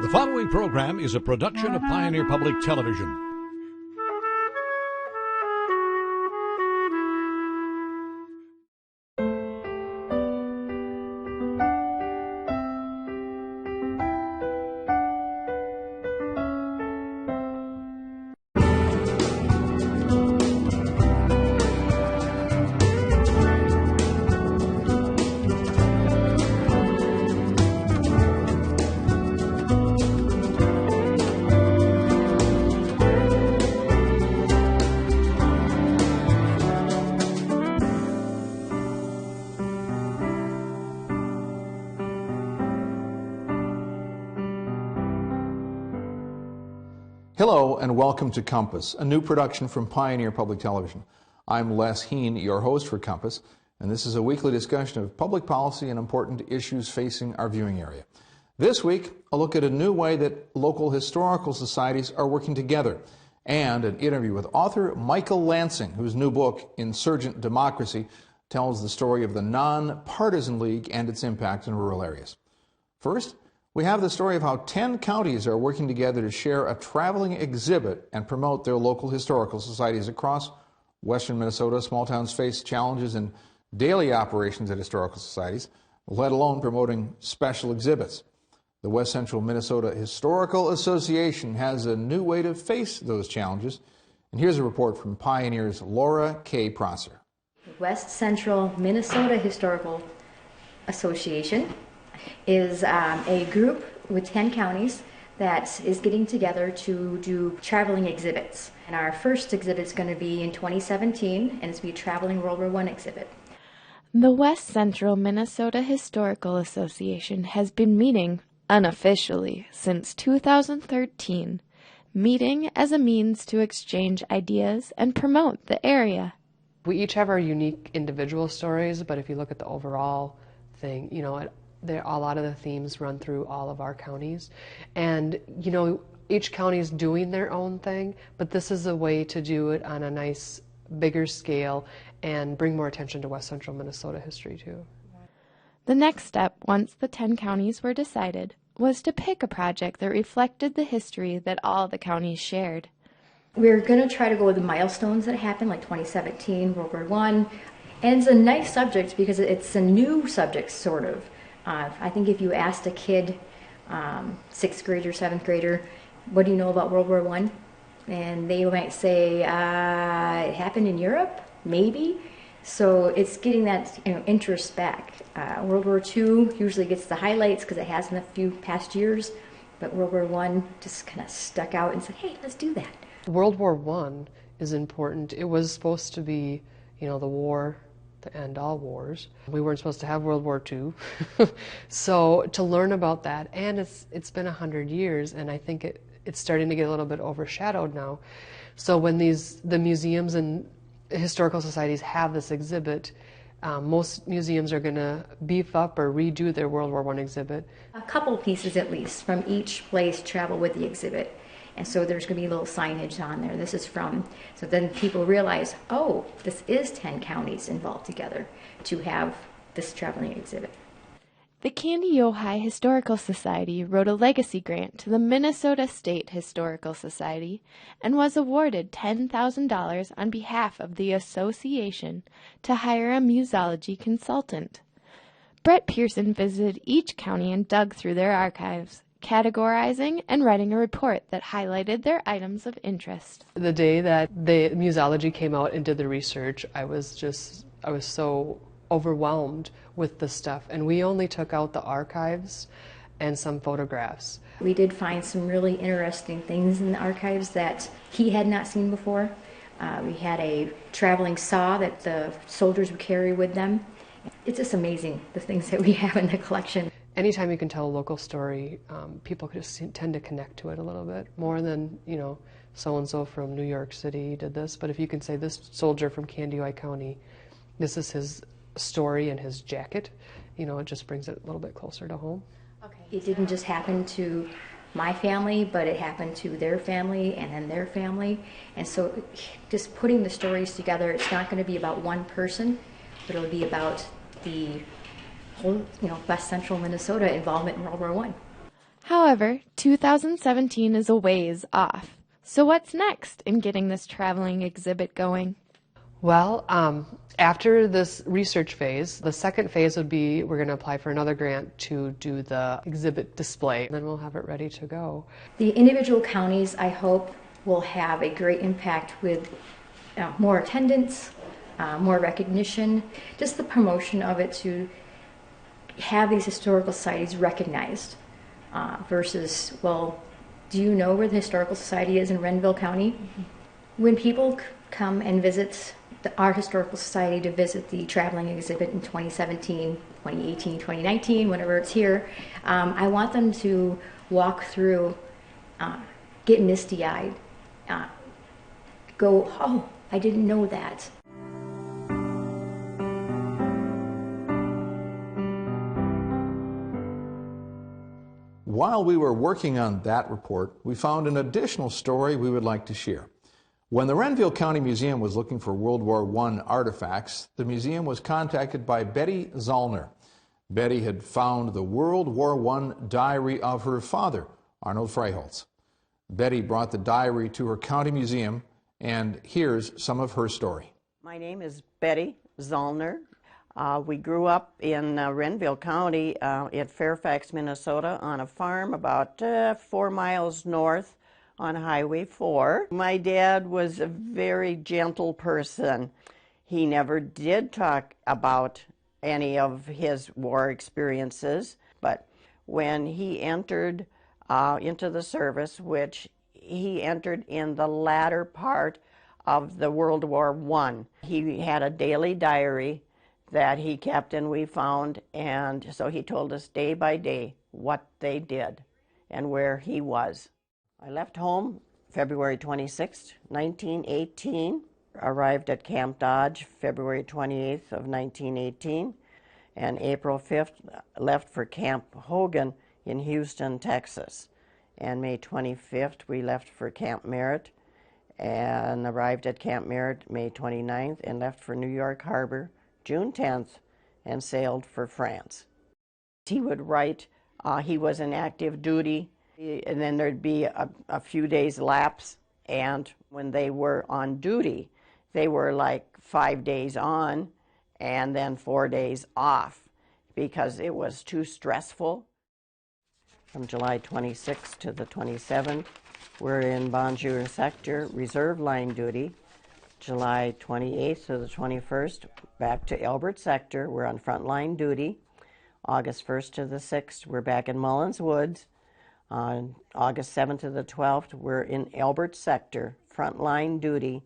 The following program is a production of Pioneer Public Television. Hello and welcome to Compass, a new production from Pioneer Public Television. I'm Les Heen, your host for Compass, and this is a weekly discussion of public policy and important issues facing our viewing area. This week, a look at a new way that local historical societies are working together, and an interview with author Michael Lansing, whose new book, Insurgent Democracy, tells the story of the Non-Partisan League and its impact in rural areas. First, we have the story of how 10 counties are working together to share a traveling exhibit and promote their local historical societies across western Minnesota. Small towns face challenges in daily operations at historical societies, let alone promoting special exhibits. The West Central Minnesota Historical Association has a new way to face those challenges. And here's a report from Pioneer's Laura K. Prosser. The West Central Minnesota Historical Association is a group with 10 counties that is getting together to do traveling exhibits. And our first exhibit is going to be in 2017, and it's going to be a traveling World War I exhibit. The West Central Minnesota Historical Association has been meeting unofficially since 2013, meeting as a means to exchange ideas and promote the area. We each have our unique individual stories, but if you look at the overall thing, a lot of the themes run through all of our counties. And, each county is doing their own thing, but this is a way to do it on a nice, bigger scale and bring more attention to West Central Minnesota history, too. The next step, once the 10 counties were decided, was to pick a project that reflected the history that all the counties shared. We're going to try to go with the milestones that happened, like 2017, World War I. And it's a nice subject because it's a new subject, sort of. I think if you asked a kid, 6th grader, 7th grader, what do you know about World War I? And they might say, it happened in Europe, maybe. So it's getting that interest back. World War II usually gets the highlights because it has in a few past years, but World War I just kind of stuck out and said, hey, let's do that. World War I is important. It was supposed to be, the war to end all wars. We weren't supposed to have World War II. So to learn about that, and it's been 100 years, and I think it's starting to get a little bit overshadowed now. So when the museums and historical societies have this exhibit, most museums are going to beef up or redo their World War I exhibit. A couple pieces at least from each place travel with the exhibit. And so there's going to be a little signage on there. This is from, so then people realize, oh, this is 10 counties involved together to have this traveling exhibit. The Candy Ojai Historical Society wrote a legacy grant to the Minnesota State Historical Society and was awarded $10,000 on behalf of the association to hire a museology consultant. Brett Pearson visited each county and dug through their archives, categorizing and writing a report that highlighted their items of interest. The day that the museology came out and did the research, I was so overwhelmed with the stuff. And we only took out the archives and some photographs. We did find some really interesting things in the archives that he had not seen before. We had a traveling saw that the soldiers would carry with them. It's just amazing, the things that we have in the collection. Anytime you can tell a local story, people just tend to connect to it a little bit more than, so-and-so from New York City did this. But if you can say this soldier from Candy Ojai County, this is his story and his jacket, it just brings it a little bit closer to home. Okay. It didn't just happen to my family, but it happened to their family and then their family. And so just putting the stories together, it's not going to be about one person, but it'll be about the whole, West Central Minnesota involvement in World War I. However, 2017 is a ways off. So what's next in getting this traveling exhibit going? Well, after this research phase, the second phase would be we're going to apply for another grant to do the exhibit display, and then we'll have it ready to go. The individual counties, I hope, will have a great impact with more attendance, more recognition, just the promotion of it to have these historical societies recognized versus, well, do you know where the Historical Society is in Renville County? Mm-hmm. When people come and visit our Historical Society to visit the traveling exhibit in 2017, 2018, 2019, whenever it's here, I want them to walk through, get misty-eyed, go, oh, I didn't know that. While we were working on that report, we found an additional story we would like to share. When the Renville County Museum was looking for World War I artifacts, the museum was contacted by Betty Zollner. Betty had found the World War I diary of her father, Arnold Freiholz. Betty brought the diary to her county museum, and here's some of her story. My name is Betty Zollner. We grew up in Renville County at Fairfax, Minnesota, on a farm about 4 miles north on Highway 4. My dad was a very gentle person. He never did talk about any of his war experiences, but when he entered into the service, which he entered in the latter part of the World War I, he had a daily diary that he kept, and we found, and so he told us day by day what they did and where he was. I left home February 26, 1918, arrived at Camp Dodge February 28th of 1918, and April 5th left for Camp Hogan in Houston, Texas. And May 25th we left for Camp Merritt and arrived at Camp Merritt May 29th and left for New York Harbor June 10th and sailed for France. He would write, he was in active duty, and then there'd be a few days lapse, and when they were on duty, they were like 5 days on and then 4 days off because it was too stressful. From July 26th to the 27th, we're in Bonjour Sector, reserve line duty. July 28th to the 21st, back to Elbert Sector. We're on frontline duty. August 1st to the 6th, we're back in Mullins Woods. On August 7th to the 12th, we're in Elbert Sector, frontline duty.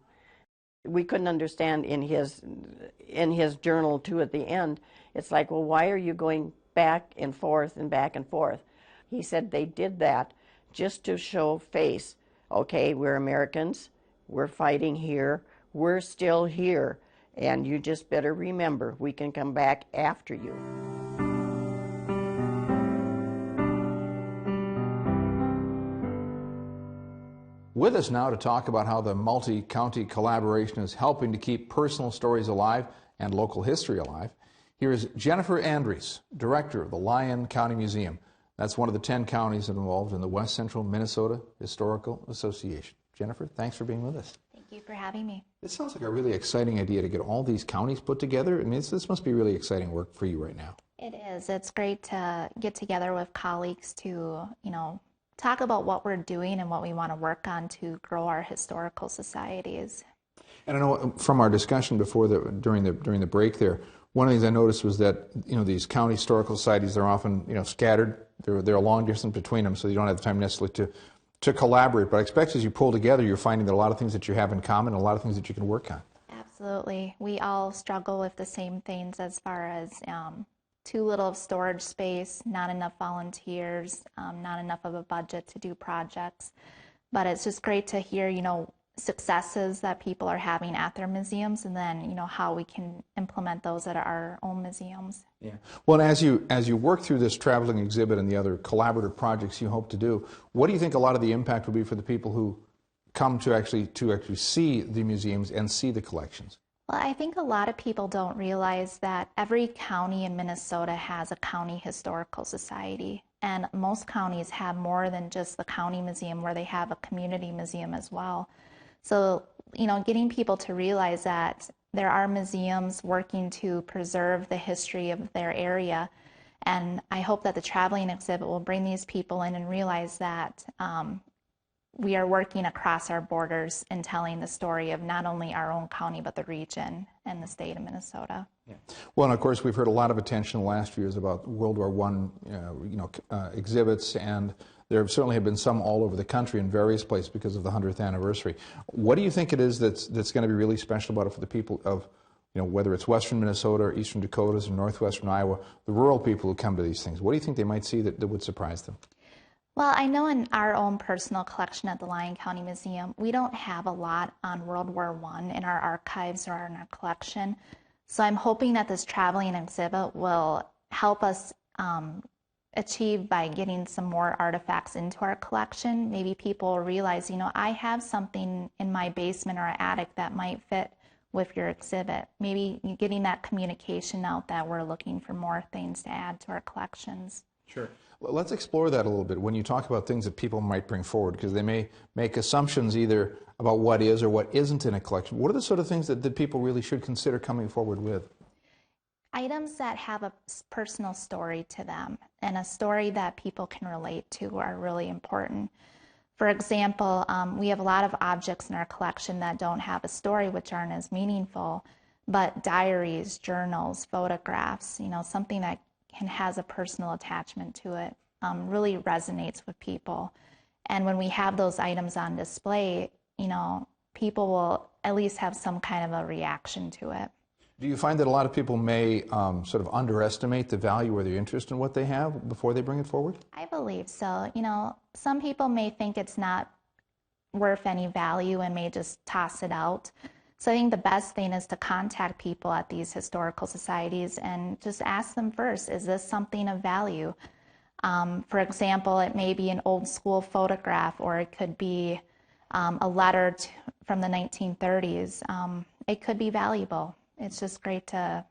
We couldn't understand in his journal, too, at the end. It's like, well, why are you going back and forth and back and forth? He said they did that just to show face. Okay, we're Americans. We're fighting here. We're still here, and you just better remember, we can come back after you. With us now to talk about how the multi-county collaboration is helping to keep personal stories alive and local history alive, here is Jennifer Andries, Director of the Lyon County Museum. That's one of the 10 counties involved in the West Central Minnesota Historical Association. Jennifer, thanks for being with us. Thank you for having me. It sounds like a really exciting idea to get all these counties put together. I mean, this must be really exciting work for you right now. It is. It's great to get together with colleagues to, talk about what we're doing and what we want to work on to grow our historical societies. And I know from our discussion before during the break there, one of the things I noticed was that these county historical societies, they're often scattered. They're a long distance between them, so you don't have the time necessarily to collaborate. But I expect as you pull together, you're finding that a lot of things that you have in common, and a lot of things that you can work on. Absolutely. We all struggle with the same things as far as too little of storage space, not enough volunteers, not enough of a budget to do projects. But it's just great to hear, successes that people are having at their museums, and then, how we can implement those at our own museums. Yeah. Well, and as you work through this traveling exhibit and the other collaborative projects you hope to do, what do you think a lot of the impact will be for the people who come to actually see the museums and see the collections? Well, I think a lot of people don't realize that every county in Minnesota has a county historical society. And most counties have more than just the county museum, where they have a community museum as well. So, getting people to realize that there are museums working to preserve the history of their area. And I hope that the traveling exhibit will bring these people in and realize that we are working across our borders and telling the story of not only our own county, but the region and the state of Minnesota. Yeah. Well, and of course, we've heard a lot of attention in the last few years about World War I, exhibits, and there certainly have been some all over the country in various places because of the 100th anniversary. What do you think it is that's going to be really special about it for the people of, whether it's western Minnesota or eastern Dakotas or northwestern Iowa, the rural people who come to these things? What do you think they might see that would surprise them? Well, I know in our own personal collection at the Lyon County Museum, we don't have a lot on World War I in our archives or in our collection. So I'm hoping that this traveling exhibit will help us achieve by getting some more artifacts into our collection. Maybe people will realize, I have something in my basement or attic that might fit with your exhibit. Maybe getting that communication out that we're looking for more things to add to our collections. Sure. Well, let's explore that a little bit when you talk about things that people might bring forward, because they may make assumptions either about what is or what isn't in a collection. What are the sort of things that people really should consider coming forward with? Items that have a personal story to them and a story that people can relate to are really important. For example, we have a lot of objects in our collection that don't have a story, which aren't as meaningful, but diaries, journals, photographs, something that has a personal attachment to it, really resonates with people. And when we have those items on display, people will at least have some kind of a reaction to it. Do you find that a lot of people may sort of underestimate the value or their interest in what they have before they bring it forward? I believe so. Some people may think it's not worth any value and may just toss it out. So I think the best thing is to contact people at these historical societies and just ask them first, is this something of value? For example, it may be an old school photograph, or it could be a letter from the 1930s. It could be valuable. It's just great to,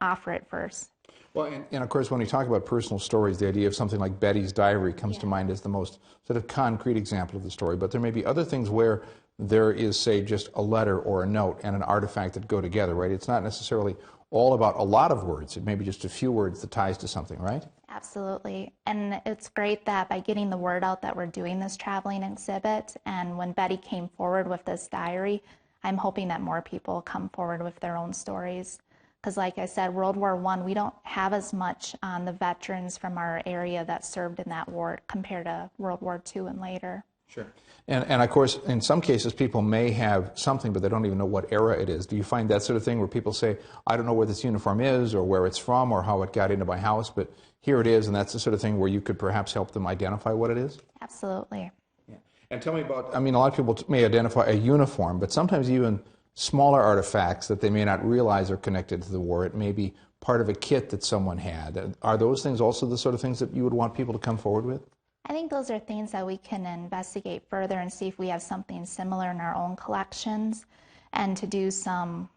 offer it first. Well, and of course, when we talk about personal stories, the idea of something like Betty's diary comes to mind as the most sort of concrete example of the story. But there may be other things where there is, say, just a letter or a note and an artifact that go together, right? It's not necessarily all about a lot of words. It may be just a few words that ties to something, right? Absolutely. And it's great that by getting the word out that we're doing this traveling exhibit, and when Betty came forward with this diary, I'm hoping that more people come forward with their own stories. Because like I said, World War I, we don't have as much on the veterans from our area that served in that war compared to World War II and later. Sure. And of course, in some cases, people may have something, but they don't even know what era it is. Do you find that sort of thing where people say, I don't know where this uniform is or where it's from or how it got into my house, but here it is, and that's the sort of thing where you could perhaps help them identify what it is? Absolutely. Yeah. And tell me about, a lot of people may identify a uniform, but sometimes even smaller artifacts that they may not realize are connected to the war. It may be part of a kit that someone had. Are those things also the sort of things that you would want people to come forward with? I think those are things that we can investigate further and see if we have something similar in our own collections, and to do some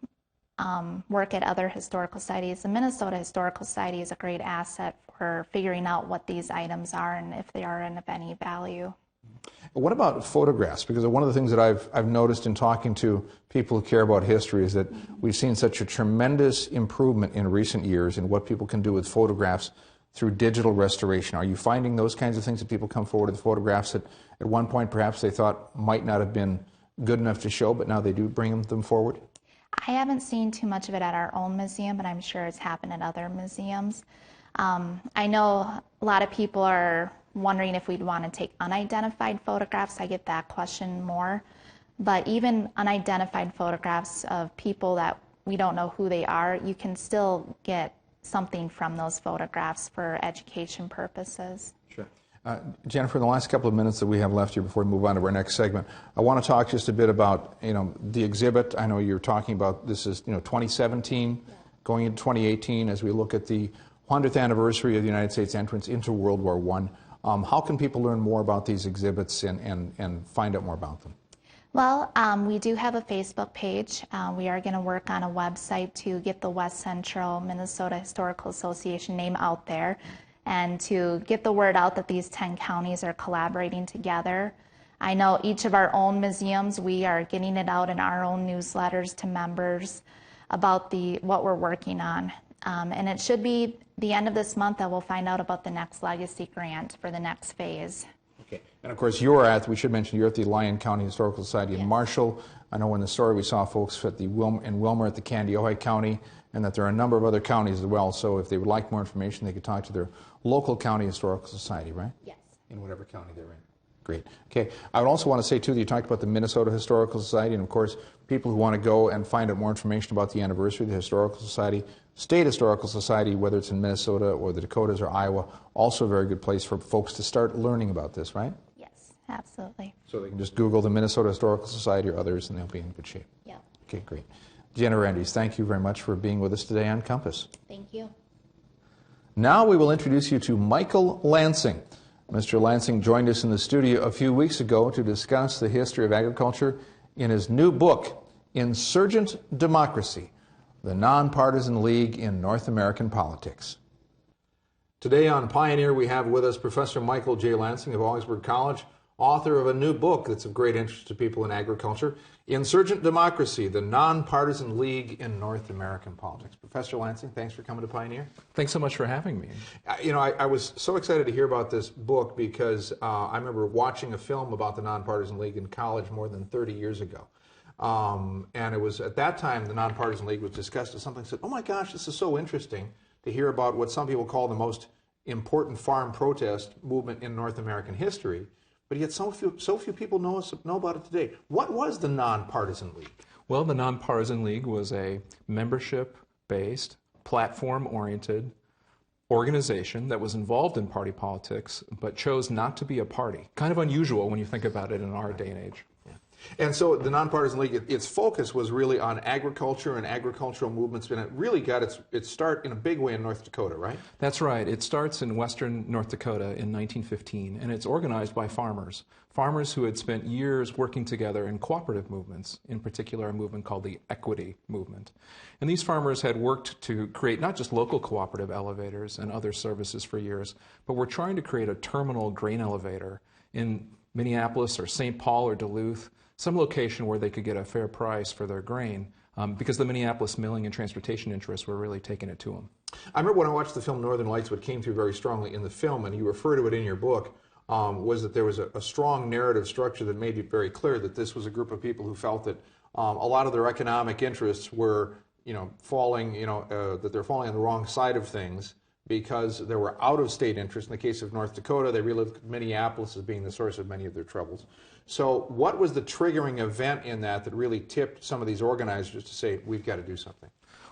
work at other historical societies. The Minnesota Historical Society is a great asset for figuring out what these items are and if they are of any value. What about photographs? Because one of the things that I've noticed in talking to people who care about history is that we've seen such a tremendous improvement in recent years in what people can do with photographs through digital restoration. Are you finding those kinds of things that people come forward with photographs that at one point perhaps they thought might not have been good enough to show, but now they do bring them forward? I haven't seen too much of it at our own museum, but I'm sure it's happened at other museums. I know a lot of people are wondering if we'd want to take unidentified photographs. I get that question more. But even unidentified photographs of people that we don't know who they are, you can still get something from those photographs for education purposes. Sure. Jennifer, in the last couple of minutes that we have left here before we move on to our next segment, I want to talk just a bit about, the exhibit. I know you're talking about this is, 2017, going into 2018 as we look at the 100th anniversary of the United States entrance into World War I. How can people learn more about these exhibits and find out more about them? Well, we do have a Facebook page. We are going to work on a website to get the West Central Minnesota Historical Association name out there. and to get the word out that these 10 counties are collaborating together. I know each of our own museums, we are getting it out in our own newsletters to members about what we're working on. And it should be the end of this month that we'll find out about the next legacy grant for the next phase. Okay. And of course, we should mention, you're at the Lyon County Historical Society in Marshall. I know in the story we saw folks at in Wilmer at the Candiotah County, and that there are a number of other counties as well. So if they would like more information, they could talk to their local county historical society, right? Yes. In whatever county they're in. Great. Okay. I would also want to say, too, that you talked about the Minnesota Historical Society, and of course, people who want to go and find out more information about the anniversary of the Historical Society, State Historical Society, whether it's in Minnesota or the Dakotas or Iowa, also a very good place for folks to start learning about this, right? Yes, absolutely. So they can just Google the Minnesota Historical Society or others, and they'll be in good shape. Yeah. Okay, great. Deanna Randys, thank you very much for being with us today on Compass. Thank you. Now we will introduce you to Michael Lansing. Mr. Lansing joined us in the studio a few weeks ago to discuss the history of agriculture in his new book, Insurgent Democracy, the Nonpartisan League in North American Politics. Today on Pioneer, we have with us Professor Michael J. Lansing of Augsburg College, author of a new book that's of great interest to people in agriculture, Insurgent Democracy, the Nonpartisan League in North American Politics. Professor Lansing, thanks for coming to Pioneer. Thanks so much for having me. I was so excited to hear about this book because I remember watching a film about the Nonpartisan League in college more than 30 years ago. And it was at that time the Nonpartisan League was discussed as something that said, oh my gosh, this is so interesting to hear about what some people call the most important farm protest movement in North American history. But yet so few people know about it today. What was the Nonpartisan League? Well, the Nonpartisan League was a membership-based, platform-oriented organization that was involved in party politics, but chose not to be a party. Kind of unusual when you think about it in our day and age. And so the Nonpartisan League, its focus was really on agriculture and agricultural movements, and it really got its start in a big way in North Dakota, right? That's right. It starts in western North Dakota in 1915, and it's organized by farmers who had spent years working together in cooperative movements, in particular a movement called the Equity Movement. And these farmers had worked to create not just local cooperative elevators and other services for years, but were trying to create a terminal grain elevator in Minneapolis or St. Paul or Duluth, some location where they could get a fair price for their grain, because the Minneapolis milling and transportation interests were really taking it to them. I remember when I watched the film Northern Lights, what came through very strongly in the film, and you refer to it in your book, was that there was a strong narrative structure that made it very clear that this was a group of people who felt that a lot of their economic interests were, falling, that they're falling on the wrong side of things, because there were out-of-state interests. In the case of North Dakota, they really looked at Minneapolis as being the source of many of their troubles. So what was the triggering event in that really tipped some of these organizers to say, we've got to do something?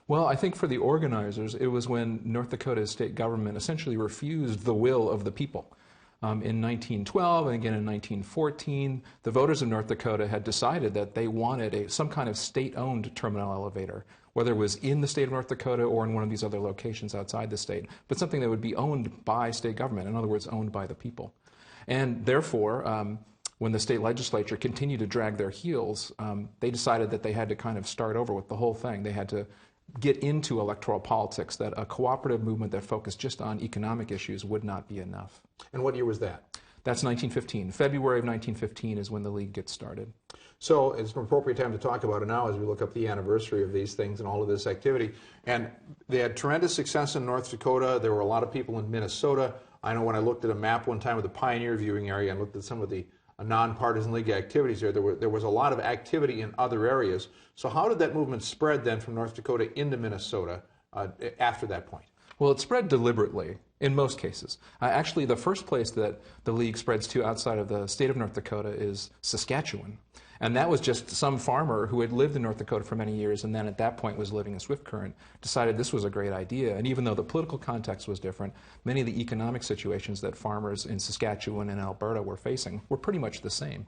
Well, I think for the organizers, it was when North Dakota's state government essentially refused the will of the people. In 1912 and again in 1914, the voters of North Dakota had decided that they wanted some kind of state-owned terminal elevator, whether it was in the state of North Dakota or in one of these other locations outside the state, but something that would be owned by state government, in other words, owned by the people. And therefore, when the state legislature continued to drag their heels, they decided that they had to kind of start over with the whole thing. They had to get into electoral politics, that a cooperative movement that focused just on economic issues would not be enough. And what year was that? That's 1915. February of 1915 is when the League gets started. So it's an appropriate time to talk about it now as we look up the anniversary of these things and all of this activity. And they had tremendous success in North Dakota. There were a lot of people in Minnesota. I know when I looked at a map one time of the Pioneer viewing area and looked at some of the Nonpartisan League activities there was a lot of activity in other areas. So how did that movement spread then from North Dakota into Minnesota after that point? Well, it spread deliberately in most cases. Actually, the first place that the League spreads to outside of the state of North Dakota is Saskatchewan. And that was just some farmer who had lived in North Dakota for many years and then at that point was living in Swift Current, decided this was a great idea. And even though the political context was different, many of the economic situations that farmers in Saskatchewan and Alberta were facing were pretty much the same.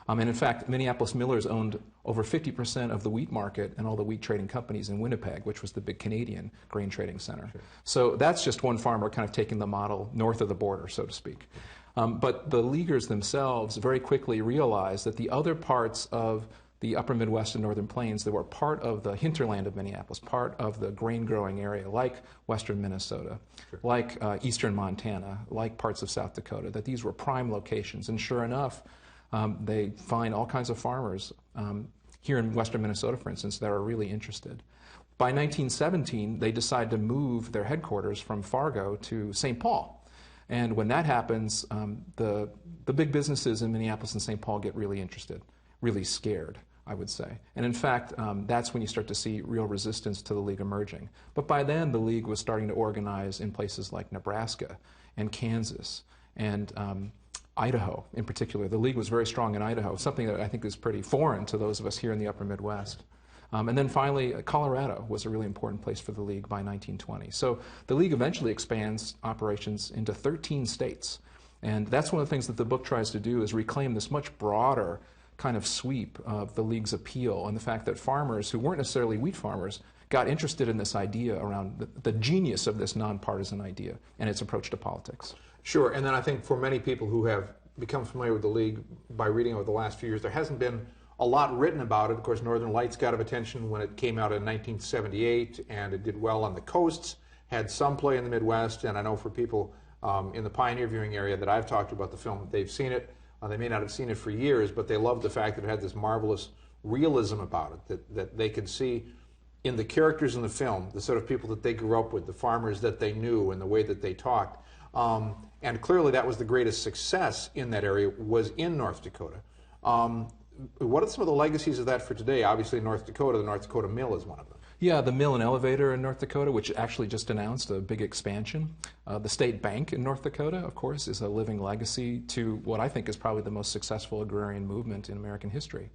And in fact, Minneapolis millers owned over 50% of the wheat market and all the wheat trading companies in Winnipeg, which was the big Canadian grain trading center. Sure. So that's just one farmer kind of taking the model north of the border, so to speak. But the Leaguers themselves very quickly realized that the other parts of the upper Midwest and Northern Plains that were part of the hinterland of Minneapolis, part of the grain-growing area, like western Minnesota, like eastern Montana, like parts of South Dakota, that these were prime locations. And sure enough, they find all kinds of farmers here in western Minnesota, for instance, that are really interested. By 1917, they decide to move their headquarters from Fargo to St. Paul. And when that happens, the big businesses in Minneapolis and St. Paul get really interested, really scared, I would say. And in fact, that's when you start to see real resistance to the League emerging. But by then, the League was starting to organize in places like Nebraska and Kansas and Idaho in particular. The League was very strong in Idaho, something that I think is pretty foreign to those of us here in the upper Midwest. And then finally, Colorado was a really important place for the League by 1920. So the League eventually expands operations into 13 states. And that's one of the things that the book tries to do, is reclaim this much broader kind of sweep of the League's appeal, and the fact that farmers who weren't necessarily wheat farmers got interested in this idea around the genius of this nonpartisan idea and its approach to politics. Sure, and then I think for many people who have become familiar with the League by reading over the last few years, there hasn't been a lot written about it. Of course, Northern Lights got of attention when it came out in 1978, and it did well on the coasts, had some play in the Midwest, and I know for people in the Pioneer viewing area that I've talked about the film, they've seen it. They may not have seen it for years, but they loved the fact that it had this marvelous realism about it, that they could see in the characters in the film, the sort of people that they grew up with, the farmers that they knew, and the way that they talked. And clearly that was the greatest success in that area, was in North Dakota. What are some of the legacies of that for today? Obviously, North Dakota, the North Dakota Mill is one of them. Yeah, the mill and elevator in North Dakota, which actually just announced a big expansion. The State Bank in North Dakota, of course, is a living legacy to what I think is probably the most successful agrarian movement in American history.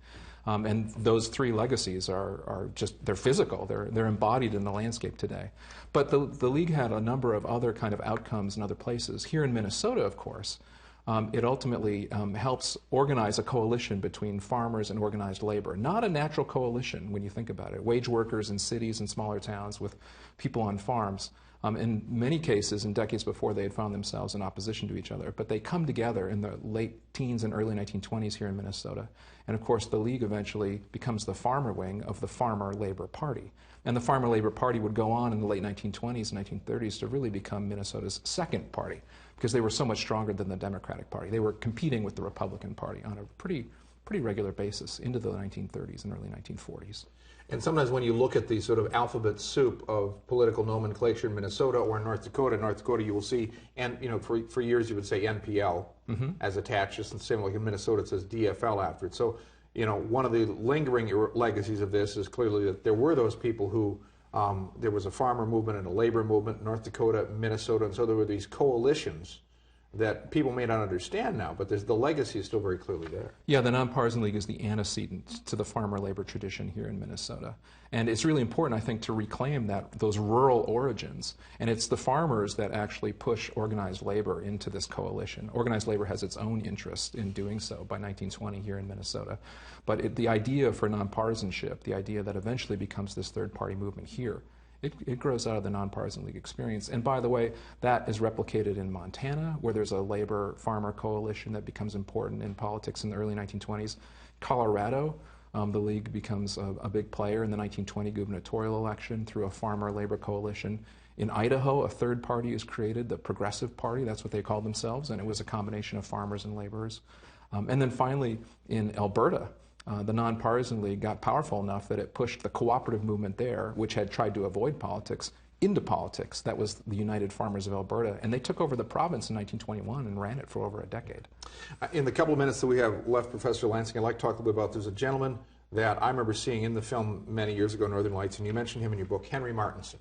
And those three legacies are just, they're physical, they're embodied in the landscape today. But the League had a number of other kind of outcomes in other places. Here in Minnesota, of course, it ultimately helps organize a coalition between farmers and organized labor. Not a natural coalition when you think about it. Wage workers in cities and smaller towns with people on farms. In many cases, in decades before, they had found themselves in opposition to each other. But they come together in the late teens and early 1920s here in Minnesota. And of course, the League eventually becomes the farmer wing of the Farmer Labor Party. And the Farmer Labor Party would go on in the late 1920s and 1930s to really become Minnesota's second party, because they were so much stronger than the Democratic Party. They were competing with the Republican Party on a pretty regular basis into the 1930s and early 1940s. And sometimes when you look at the sort of alphabet soup of political nomenclature in Minnesota or in North Dakota you will see, and for years you would say NPL as attached, just the same like in Minnesota it says DFL after it. So, one of the lingering legacies of this is clearly that there were those people who, there was a farmer movement and a labor movement in North Dakota, Minnesota, and so there were these coalitions that people may not understand now, but the legacy is still very clearly there. Yeah, the Nonpartisan League is the antecedent to the farmer labor tradition here in Minnesota. And it's really important, I think, to reclaim those rural origins. And it's the farmers that actually push organized labor into this coalition. Organized labor has its own interest in doing so by 1920 here in Minnesota. But the idea for nonpartisanship, the idea that eventually becomes this third-party movement here, it grows out of the Nonpartisan League experience. And by the way, that is replicated in Montana, where there's a labor-farmer coalition that becomes important in politics in the early 1920s. Colorado, the League becomes a big player in the 1920 gubernatorial election through a farmer-labor coalition. In Idaho, a third party is created, the Progressive Party, that's what they called themselves, and it was a combination of farmers and laborers. And then finally, in Alberta, the Nonpartisan League got powerful enough that it pushed the cooperative movement there, which had tried to avoid politics, into politics. That was the United Farmers of Alberta. And they took over the province in 1921 and ran it for over a decade. In the couple of minutes that we have left, Professor Lansing, I'd like to talk a little bit about, there's a gentleman that I remember seeing in the film many years ago, Northern Lights, and you mentioned him in your book, Henry Martinson,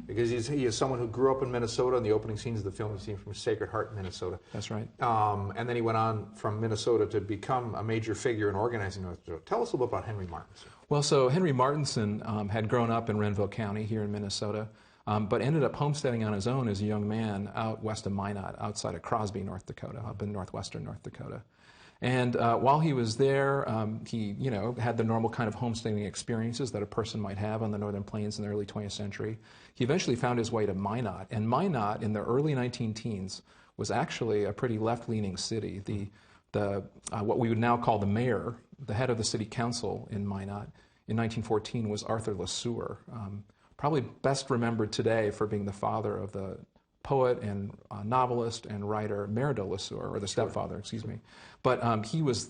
because he is someone who grew up in Minnesota. In the opening scenes of the film, you see him from Sacred Heart, Minnesota. That's right. And then he went on from Minnesota to become a major figure in organizing North Dakota. Tell us a little bit about Henry Martinson. Well, so Henry Martinson had grown up in Renville County here in Minnesota, but ended up homesteading on his own as a young man out west of Minot, outside of Crosby, North Dakota, up in northwestern North Dakota. And while he was there, he had the normal kind of homesteading experiences that a person might have on the Northern Plains in the early 20th century. He eventually found his way to Minot, and Minot in the early 19 teens was actually a pretty left-leaning city. The what we would now call the mayor, the head of the city council in Minot in 1914 was Arthur LeSueur, probably best remembered today for being the father of the poet and novelist and writer Meridor LeSueur, or the stepfather, excuse me. But he was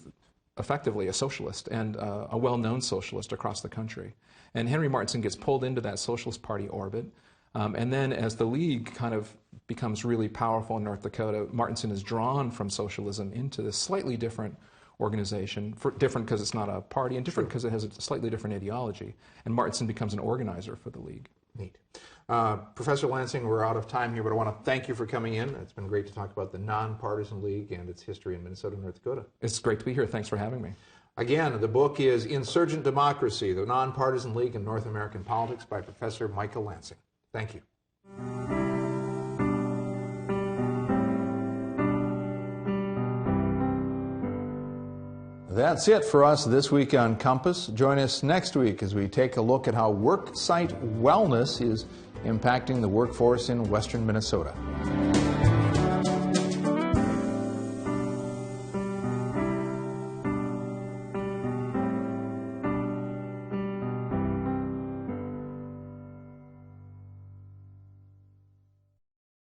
effectively a socialist and a well-known socialist across the country. And Henry Martinson gets pulled into that Socialist Party orbit. And then as the League kind of becomes really powerful in North Dakota, Martinson is drawn from socialism into this slightly different organization, different because it's not a party, and different because it has a slightly different ideology. And Martinson becomes an organizer for the League. Neat. Professor Lansing, we're out of time here, but I want to thank you for coming in. It's been great to talk about the Nonpartisan League and its history in Minnesota and North Dakota. It's great to be here. Thanks for having me. Again, the book is Insurgent Democracy, the Nonpartisan League in North American Politics by Professor Michael Lansing. Thank you. That's it for us this week on Compass. Join us next week as we take a look at how worksite wellness is impacting the workforce in western Minnesota.